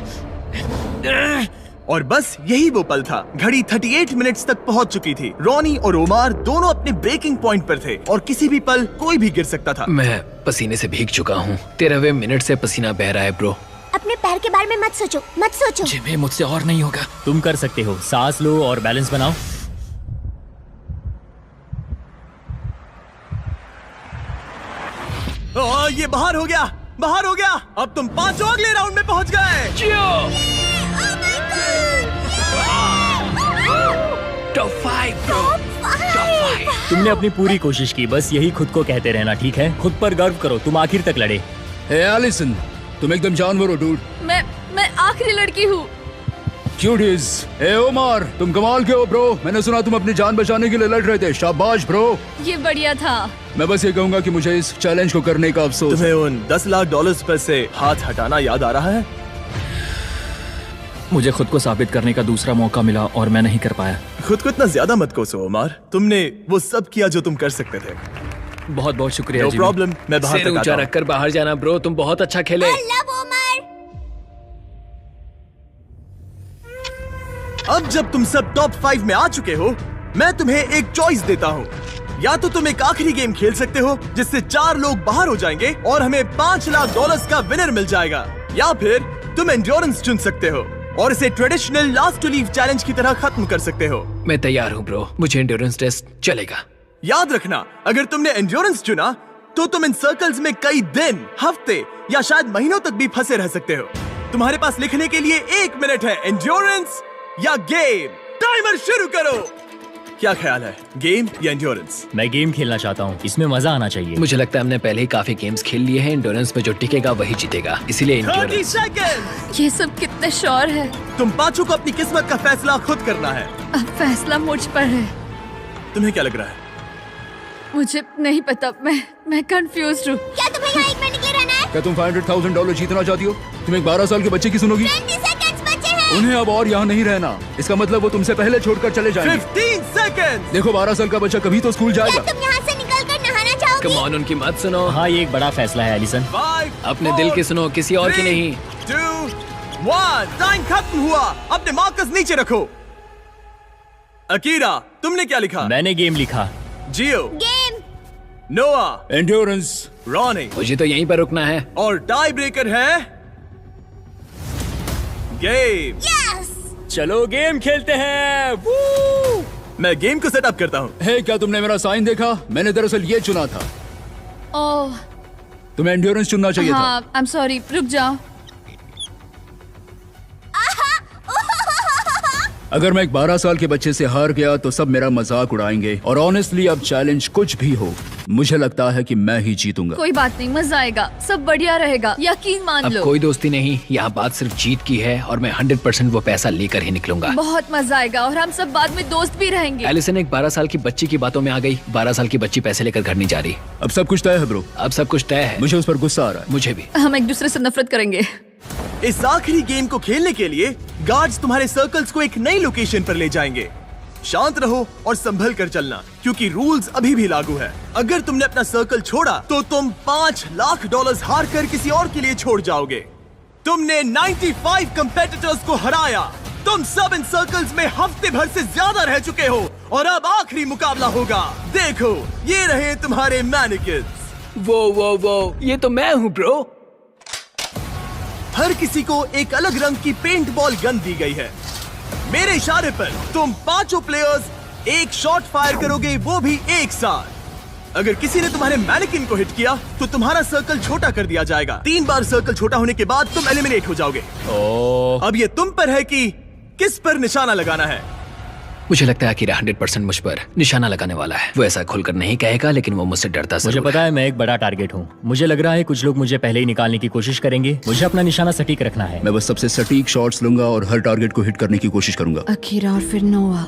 और बस यही वो पल था। घड़ी 38 मिनट्स तक पहुंच चुकी थी। रॉनी और ओमार दोनों अपने ब्रेकिंग पॉइंट पर थे और किसी भी पल कोई भी गिर सकता था। मैं पसीने से भीग चुका हूँ। 13वें मिनट से पसीना बह रहा है ब्रो। अपने पैर के बारे में मत सोचो, मत सोचो। जिमी, मुझसे और नहीं होगा। तुम कर सकते हो। सांस लो और बैलेंस बनाओ। ये बाहर हो गया, बाहर हो गया। अब तुम 5 अगले राउंड में पहुंच गए। Top 5 bro, top 5। तुमने अपनी पूरी कोशिश की, बस यही खुद को कहते रहना, ठीक है? खुद पर गर्व करो, तुम आखिर तक लड़े। हे एलिसन, तुम एकदम जानवर हो डूड। मैं आखिरी लड़की हूँ। क्यूटीज। हे ओमार, तुम कमाल के हो ब्रो। मैंने सुना तुम अपनी जान बचाने के लिए लड़ रहे थे। शाबाश ब्रो। ये बढ़िया था। मैं बस ये कहूंगा कि मुझे इस चैलेंज को करने का अफसोस। तुम्हें उन $10 लाख पर से हाथ हटाना याद आ रहा है? मुझे खुद को साबित करने का दूसरा मौका मिला और मैं नहीं कर पाया। खुद को इतना ज्यादा मत कोसो ओमार। तुमने वो सब किया जो तुम कर सकते थे। बहुत बहुत शुक्रिया। नो प्रॉब्लम, मैं बाहर सिर तक ऊंचा आता हूं। रखकर बाहर जाना ब्रो, तुम बहुत अच्छा खेले। अब जब तुम सब टॉप 5 में आ चुके हो, मैं तुम्हें एक चॉइस देता हूँ। या तो तुम एक आखिरी गेम खेल सकते हो जिससे 4 लोग बाहर हो जाएंगे और हमें $5 लाख का विनर मिल जाएगा, या फिर तुम एंड्योरेंस चुन सकते हो और इसे traditional last to leave challenge की तरह खत्म कर सकते हो। मैं तैयार हूँ ब्रो, मुझे एंड्योरेंस टेस्ट चलेगा। याद रखना, अगर तुमने एंड्योरेंस चुना तो तुम इन सर्कल्स में कई दिन, हफ्ते या शायद महीनों तक भी फंसे रह सकते हो। तुम्हारे पास लिखने के लिए 1 मिनट है। एंड्योरेंस या गेम? टाइमर शुरू करो। क्या ख्याल है, गेम या एंड्योरेंस? मैं गेम खेलना चाहता हूँ, इसमें मजा आना चाहिए। मुझे लगता है हमने पहले ही काफी गेम्स खेल लिए हैं। एंड्योरेंस में जो टिकेगा वही जीतेगा, इसीलिए 30 एंड्योरेंस। सेकंड। ये सब कितने श्योर है। तुम पांचों को अपनी किस्मत का फैसला खुद करना है। अब फैसला मुझ पर है। तुम्हें क्या लग रहा है? मुझे नहीं पता, मैं कंफ्यूज हूँ। क्या तुम्हें यहाँ 1 मिनट के लिए रहना है? क्या तुम $500,000 जीतना चाहती हो? तुम एक 12 साल के बच्चे की सुनोगी? 20 सेकंड्स बचे हैं। उन्हें अब और यहाँ नहीं रहना। इसका मतलब वो तुमसे पहले छोड़कर चले जाएंगे। 15 सेकंड। देखो, 12 साल का बच्चा कभी तो स्कूल जाएगा। क्या तुम यहाँ से निकलकर नहाना चाहोगी? कम ऑन, उनकी मत सुनो। हाँ, ये एक बड़ा फैसला है एलिसन। 5, अपने दिल की सुनो, किसी और की नहीं। 2, 1। टाइम खत्म हुआ। अपने मार्कस नीचे रखो। अकीरा, तुमने क्या लिखा? मैंने गेम लिखा। जियो, गेम। नोआ, एंड्योरेंस। रॉनी, मुझे तो यहीं पर रुकना है। और टाई ब्रेकर है गेम। यस। चलो गेम खेलते हैं। वू! मैं गेम को सेटअप करता हूँ। हे, क्या तुमने मेरा साइन देखा? मैंने दरअसल ये चुना था। ओह तुम्हें एंड्योरेंस चुनना चाहिए था। हाँ, आई एम सॉरी, रुक जाओ। अगर मैं एक 12 साल के बच्चे से हार गया तो सब मेरा मजाक उड़ाएंगे, और ऑनेस्टली अब चैलेंज कुछ भी हो, मुझे लगता है कि मैं ही जीतूंगा। कोई बात नहीं, मजा आएगा, सब बढ़िया रहेगा, यकीन मान अब लो। कोई दोस्ती नहीं, यहाँ बात सिर्फ जीत की है और मैं 100% वो पैसा लेकर ही निकलूंगा। बहुत मजा आएगा और हम सब बाद में दोस्त भी रहेंगे। एलिसन एक 12 साल की बच्ची की बातों में आ गई। 12 साल की बच्ची पैसे लेकर घर नहीं जा रही। अब सब कुछ तय है ब्रो। अब सब कुछ तय है। मुझे उस पर गुस्सा आ रहा है। मुझे भी। हम एक दूसरे से नफरत करेंगे। इस आखिरी गेम को खेलने के लिए गार्ड्स तुम्हारे सर्कल्स को एक नई लोकेशन पर ले जाएंगे। शांत रहो और संभल कर चलना, क्योंकि रूल्स अभी भी लागू है। अगर तुमने अपना सर्कल छोड़ा तो तुम $5 लाख हार कर किसी और के लिए छोड़ जाओगे। तुमने 95 कंपेटिटर्स को हराया। तुम सब इन सर्कल्स में हफ्ते भर से ज्यादा रह चुके हो और अब आखिरी मुकाबला होगा। देखो, ये रहे तुम्हारे मैनिकिन्स। वो ये तो मैं हूँ ब्रो। हर किसी को एक अलग रंग की पेंट बॉल गन दी गई है। मेरे इशारे पर तुम पांचों प्लेयर्स एक शॉट फायर करोगे, वो भी एक साथ। अगर किसी ने तुम्हारे मैनिकिन को हिट किया तो तुम्हारा सर्कल छोटा कर दिया जाएगा। 3 बार सर्कल छोटा होने के बाद तुम एलिमिनेट हो जाओगे। अब ये तुम पर है कि किस पर निशाना लगाना है। मुझे लगता है कि 100% मुझ पर निशाना लगाने वाला है। वो ऐसा खुलकर नहीं कहेगा, लेकिन वो मुझसे डरता मुझे जरूर पता है मैं एक बड़ा टारगेट हूँ। मुझे लग रहा है कुछ लोग मुझे पहले ही निकालने की कोशिश करेंगे। मुझे अपना निशाना सटीक रखना है। मैं बस सबसे सटीक शॉट्स लूंगा और हर टारगेट को हिट करने की कोशिश करूंगा। अकीरा और फिर नोआ।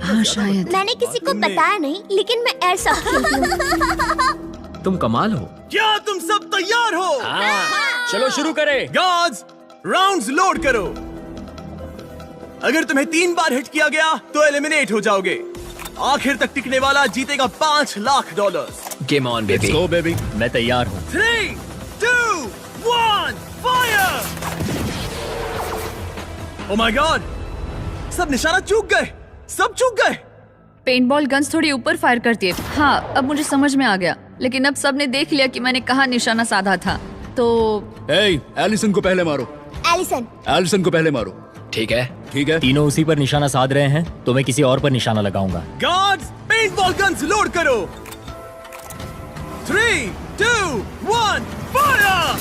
हाँ शायद। मैंने किसी को बताया नहीं, लेकिन मैं एयरसॉफ्ट खेलती हूँ। तुम कमाल हो। क्या तुम सब तैयार हो? चलो शुरू करें। गार्ड्स, राउंड्स लोड करो। अगर तुम्हें 3 बार हिट किया गया तो एलिमिनेट हो जाओगे। आखिर तक टिकने वाला जीतेगा $5 lakh. Game on baby. Let's go, baby। मैं तैयार हूँ। 3, 2, 1, फायर! ओह माय गॉड, सब निशाना चूक गए, सब चूक गए। पेंटबॉल गन्स थोड़ी ऊपर फायर करती है। हाँ, अब मुझे समझ में आ गया। लेकिन अब सबने देख लिया कि मैंने कहाँ निशाना साधा था। तो एलिसन को पहले मारो। एलिसन को पहले मारो। ठीक है, ठीक है। तीनों उसी पर निशाना साध रहे हैं, तो मैं किसी और पर निशाना लगाऊंगा। गार्ड्स, पेंटबॉल गन्स लोड करो। 3, 2, 1, फायर!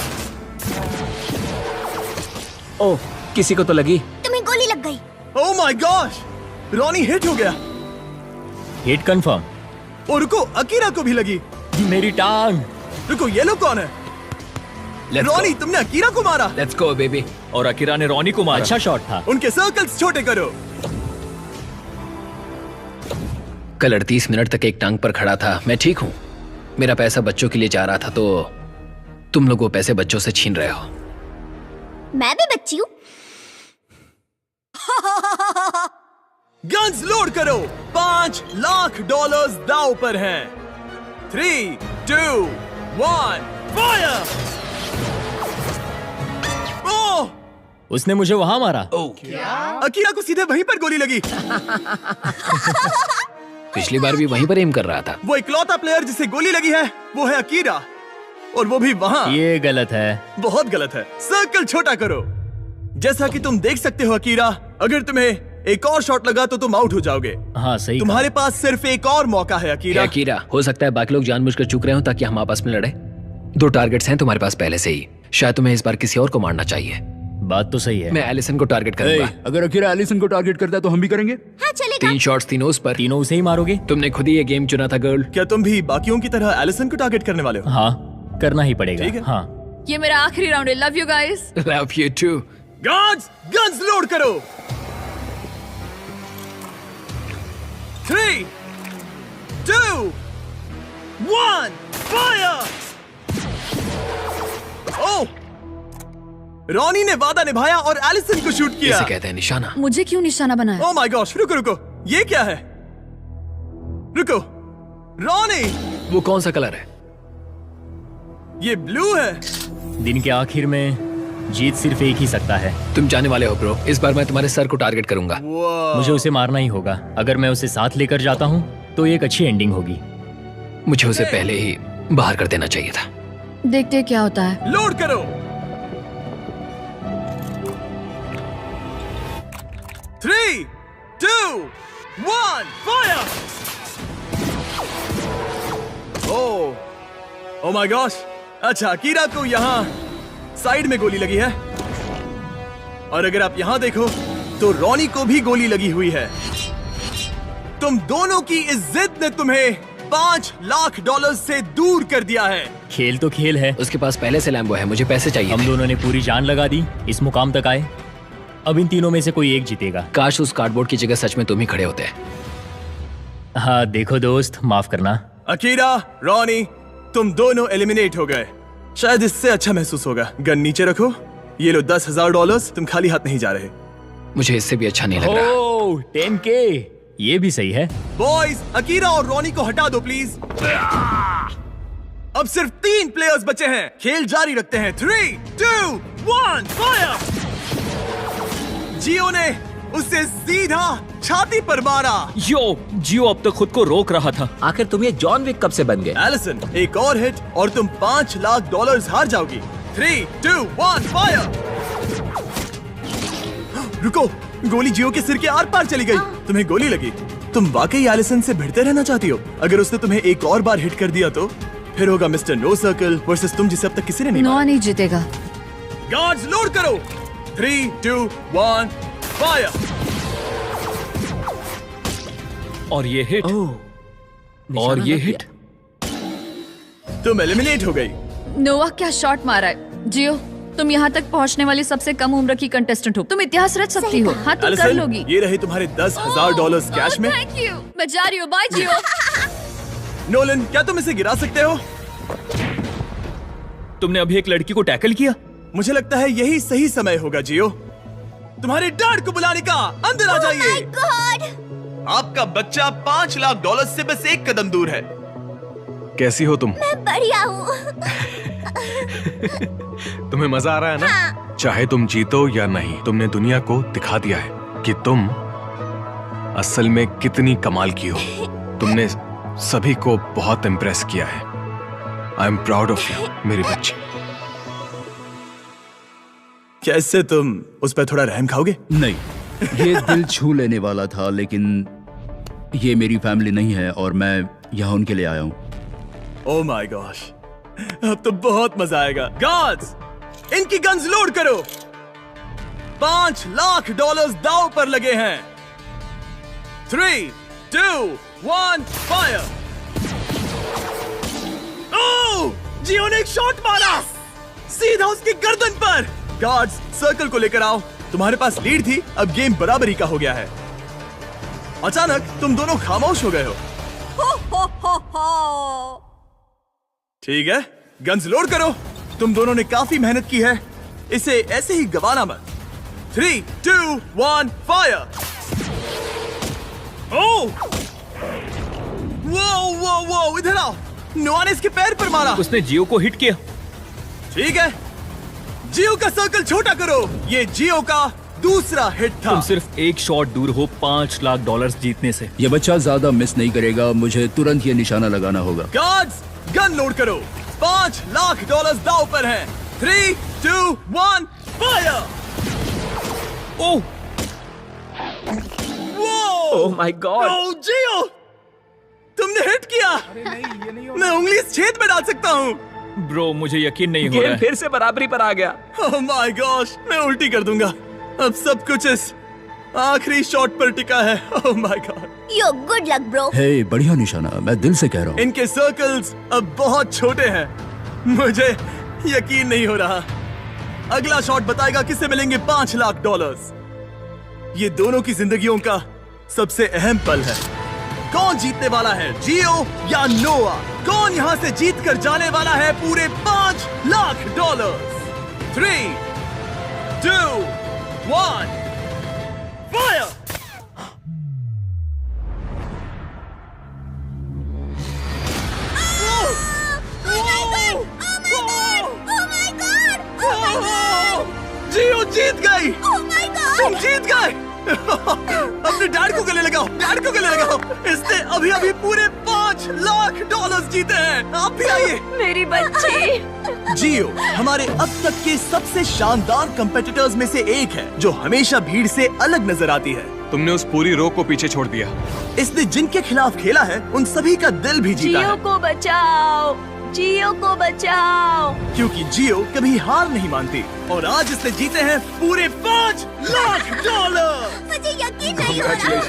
ओह, किसी को तो लगी। तुम्हें गोली लग गई। Oh my gosh, Ronnie hit हो गया। Hit confirm. और रुको, अकीरा को भी लगी। मेरी टांग। रुको, ये लोग कौन है? रॉनी, तुमने अकीरा को मारा। Let's go baby. और अकीरा ने रॉनी को मारा। अच्छा शॉट था। उनके सर्कल्स छोटे करो। कल 38 मिनट तक एक टांग पर खड़ा था। मैं ठीक हूँ। मेरा पैसा बच्चों के लिए जा रहा था, तो तुम लोग वो पैसे बच्चों से छीन रहे हो। मैं भी बच्ची हूँ। गन्स लोड करो। $5 लाख दांव पर हैं। 3, 2, 1, फायर! ओह! उसने मुझे वहां मारा। अकीरा को सीधे वहीं पर गोली लगी। पिछली बार भी वहीं पर एम कर रहा था। वो इकलौता प्लेयर जिसे गोली लगी है वो है अकीरा, और वो भी वहाँ। ये गलत है। बहुत गलत है। सर्कल छोटा करो। जैसा कि तुम देख सकते हो अकीरा, अगर तुम्हें एक और शॉट लगा तो तुम आउट हो जाओगे। हाँ सही। तुम्हारे पास सिर्फ एक और मौका है अकीरा। अकीरा, हो सकता है बाकी लोग जानबूझकर चूक रहे हो ताकि हम आपस में लड़े। 2 टारगेट्स हैं तुम्हारे पास पहले से ही। शायद तुम्हें इस बार किसी और को मारना चाहिए। बात तो सही है। मैं एलिसन को टारगेट करूंगा। अगर अकीरा एलिसन को टारगेट करता है तो हम भी करेंगे। हाँ चलेगा। 3 शॉट्स तीनों उस पर। तीनों उसे ही मारोगे? तुमने खुद ही ये गेम चुना था गर्ल। क्या तुम भी बाकियों की तरह एलिसन को टारगेट करने वाले हो? हाँ, करना ही पड़ेगा। ठीक है। हाँ। ये मेरा आखिरी राउंड है। Love you guys. Love you too. Guards, guns load करो। 3, 2, 1, फायर! ओह! रॉनी ने वादा निभाया और एलिसन को शूट किया। इसे कहते हैं निशाना। मुझे क्यों निशाना बनाया? ओह माय गॉश, रुको रुको, ये क्या है? रुको, रॉनी, वो कौन सा कलर है? ये ब्लू है। दिन के आखिर में जीत सिर्फ एक ही सकता है। तुम जाने वाले हो ब्रो। इस बार मैं तुम्हारे सर को टारगेट करूंगा। मुझे उसे मारना ही होगा। अगर मैं उसे साथ लेकर जाता हूँ तो एक अच्छी एंडिंग होगी। मुझे उसे पहले ही बाहर कर देना चाहिए था। देखते क्या होता है। लोड करो। 3, 2, 1, फायर! Oh my gosh. अच्छा, अकीरा को यहाँ साइड में गोली लगी है, और अगर आप यहाँ देखो तो रॉनी को भी गोली लगी हुई है। तुम दोनों की इस जिद ने तुम्हें $5 लाख से दूर कर दिया है। खेल तो खेल है। उसके पास पहले से लैम्बो है। मुझे पैसे चाहिए। हम दोनों ने पूरी जान लगा दी, इस मुकाम तक आए। अब इन तीनों में से कोई एक जीतेगा। काश उस कार्डबोर्ड की जगह सच में तुम ही खड़े होते। हाँ देखो दोस्त, माफ करना। अकीरा, रॉनी, तुम दोनों एलिमिनेट हो गए। शायद इससे अच्छा महसूस होगा। गन नीचे रखो। ये लो $10,000। तुम खाली हाथ नहीं जा रहे। मुझे इससे भी अच्छा नहीं लग रहा। ओह, 10K, ये भी सही है। बॉयज, अकीरा और रॉनी को हटा दो प्लीज। अब सिर्फ 3 प्लेयर्स बचे हैं। खेल जारी रखते हैं। 3, 2, 1, फायर! जियो ने उसे सीधा छाती पर मारा। जियो अब तक खुद को रोक रहा था। आखिर तुम ये जॉन विक कब से बन गए? एलिसन, एक और हिट और तुम $5 लाख हार जाओगी। 3, 2, 1, फायर! रुको, गोली जियो के सिर के आर पार चली गई। तुम्हें गोली लगी। तुम वाकई एलिसन से भिड़ते रहना चाहती हो? अगर उसने तुम्हें एक और बार हिट कर दिया तो फिर होगा मिस्टर नो सर्कल वर्सेस तुम, जिसे अब तक किसी ने नहीं नोआ नहीं जीतेगा। गार्ड्स लोड करो। 3, 2, 1, फायर! और ये हिट और ये हिट। तुम एलिमिनेट हो गई। नोवा क्या शॉट मारा है। जियो, तुम यहाँ तक पहुँचने वाली सबसे कम उम्र की कंटेस्टेंट हो। तुम इतिहास रच सकती हो। हाँ, तुम कर एलिसन, लोगी। ये रहे तुम्हारे $10,000 कैश में। Thank you. मैं जा रही हूँ। बाय जियो। नोलन, क्या तुम इसे गिरा सकते हो? तुमने अभी एक लड़की को टैकल किया। मुझे लगता है यही सही समय होगा जियो, तुम्हारे डैड को बुलाने का। अंदर आ जाइए। आपका बच्चा $5,00,000 से बस एक कदम दूर है। कैसी हो तुम? मैं बढ़िया हूँ। तुम्हें मजा आ रहा है ना? चाहे तुम जीतो या नहीं, तुमने दुनिया को दिखा दिया है कि तुम असल में कितनी कमाल की हो। तुमने सभी को बहुत इम्प्रेस किया है। I am proud of you मेरी बच्ची। कैसे तुम उस पर थोड़ा रहम खाओगे? नहीं, ये दिल छू लेने वाला था, लेकिन ये मेरी फैमिली नहीं है और मैं यहाँ उनके लिए आया हूँ। ओह माय गॉश, अब तो बहुत मजा आएगा। गार्ड्स, इनकी गन्स लोड करो। $5,00,000 दांव पर लगे हैं। 3, 2, 1, फायर। ओह, जियो ने एक शॉट मारा सीधा उसकी गर्दन पर। गार्ड्स, सर्कल को लेकर आओ। तुम्हारे पास लीड थी, अब गेम बराबरी का हो गया है। अचानक तुम दोनों खामोश हो गए हो। ठीक है, गन्स लोड करो। तुम दोनों ने काफी मेहनत की है, इसे ऐसे ही गवाना मत। 3, 2, 1, फायर। ओह, वो, इधर आओ। नोआ ने इसके पैर पर मारा। उसने जियो को हिट किया। ठीक है, जियो का सर्कल छोटा करो। ये जियो का दूसरा हिट था। तुम सिर्फ एक शॉट दूर हो $5,00,000 जीतने से। ये बच्चा ज्यादा मिस नहीं करेगा, मुझे तुरंत ये निशाना लगाना होगा। गार्ड्स, गन लोड करो। $5,00,000 दांव पर हैं। 3, 2, 1, fire. Oh, oh my God. Oh जियो, तुमने हिट किया। मैं उंगली इस छेद में डाल सकता हूँ। ब्रो, मुझे यकीन नहीं हो रहा गेम है। फिर से बराबरी पर आ गया। ओह माय गॉश, मैं उल्टी कर दूंगा। अब सब कुछ इस आखिरी शॉट पर टिका है। Oh my God. Yo good luck bro. Hey, बढ़िया निशाना, मैं दिल से कह रहा हूँ। इनके सर्कल्स अब बहुत छोटे हैं। मुझे यकीन नहीं हो रहा। अगला शॉट बताएगा किसे मिलेंगे $5,00,000। ये दोनों की जिंदगियों का सबसे अहम पल है। कौन जीतने वाला है, जियो या नोआ? कौन यहाँ से जीत कर जाने वाला है पूरे $5,00,000? 3, 2, 1, फायर। जियो जीत गई। तुम जीत गए। अपने डैड को गले लगाओ, डैड को गले लगाओ। इसने अभी अभी पूरे $5,00,000 जीते हैं। आप भी आइए। मेरी बच्ची। जियो हमारे अब तक के सबसे शानदार कंपेटिटर्स में से एक है, जो हमेशा भीड़ से अलग नजर आती है। तुमने उस पूरी रो को पीछे छोड़ दिया। इसने जिनके खिलाफ खेला है उन सभी का दिल भी जीता जियो है। को बचाओ, जियो को बचाओ। क्योंकि जियो कभी हार नहीं मानती और आज इसने जीते हैं पूरे $5,00,000। मुझे यकीन नहीं हो रहा।